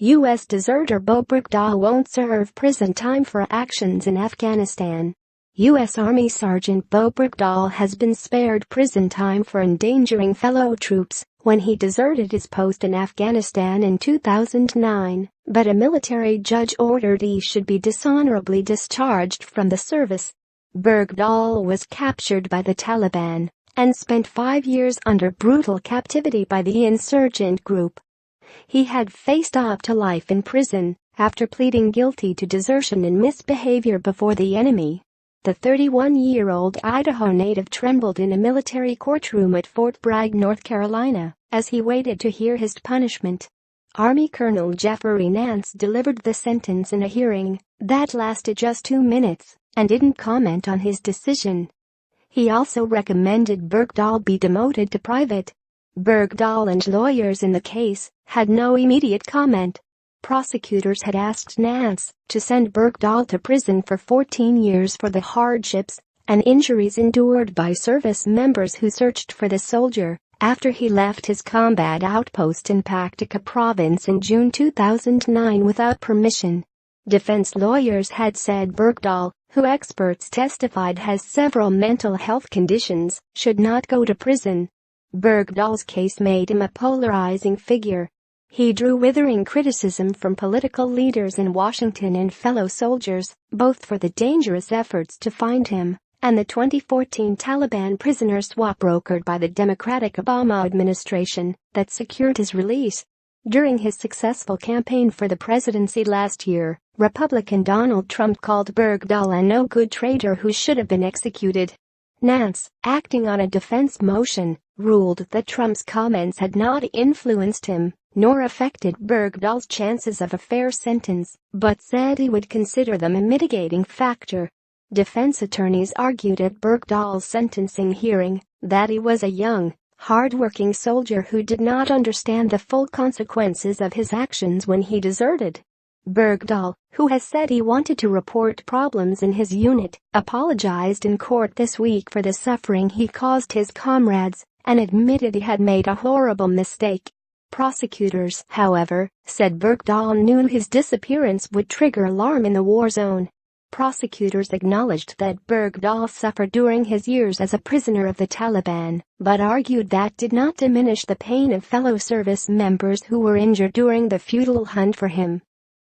U.S. deserter Bowe Bergdahl won't serve prison time for actions in Afghanistan. U.S. Army Sergeant Bowe Bergdahl has been spared prison time for endangering fellow troops when he deserted his post in Afghanistan in 2009, but a military judge ordered he should be dishonorably discharged from the service. Bergdahl was captured by the Taliban and spent 5 years under brutal captivity by the insurgent group. He had faced up to life in prison after pleading guilty to desertion and misbehaviour before the enemy. The 31-year-old Idaho native trembled in a military courtroom at Fort Bragg, North Carolina, as he waited to hear his punishment. Army Colonel Jeffrey Nance delivered the sentence in a hearing that lasted just 2 minutes and didn't comment on his decision. He also recommended Bergdahl be demoted to private. Bergdahl and lawyers in the case had no immediate comment. Prosecutors had asked Nance to send Bergdahl to prison for 14 years for the hardships and injuries endured by service members who searched for the soldier after he left his combat outpost in Paktika province in June 2009 without permission. Defense lawyers had said Bergdahl, who experts testified has several mental health conditions, should not go to prison. Bergdahl's case made him a polarizing figure. He drew withering criticism from political leaders in Washington and fellow soldiers, both for the dangerous efforts to find him and the 2014 Taliban prisoner swap brokered by the Democratic Obama administration that secured his release. During his successful campaign for the presidency last year, Republican Donald Trump called Bergdahl a no-good traitor who should have been executed. Nance, acting on a defense motion, ruled that Trump's comments had not influenced him nor affected Bergdahl's chances of a fair sentence, but said he would consider them a mitigating factor. Defense attorneys argued at Bergdahl's sentencing hearing that he was a young, hard-working soldier who did not understand the full consequences of his actions when he deserted. Bergdahl, who has said he wanted to report problems in his unit, apologized in court this week for the suffering he caused his comrades and admitted he had made a horrible mistake. Prosecutors, however, said Bergdahl knew his disappearance would trigger alarm in the war zone. Prosecutors acknowledged that Bergdahl suffered during his years as a prisoner of the Taliban, but argued that did not diminish the pain of fellow service members who were injured during the futile hunt for him.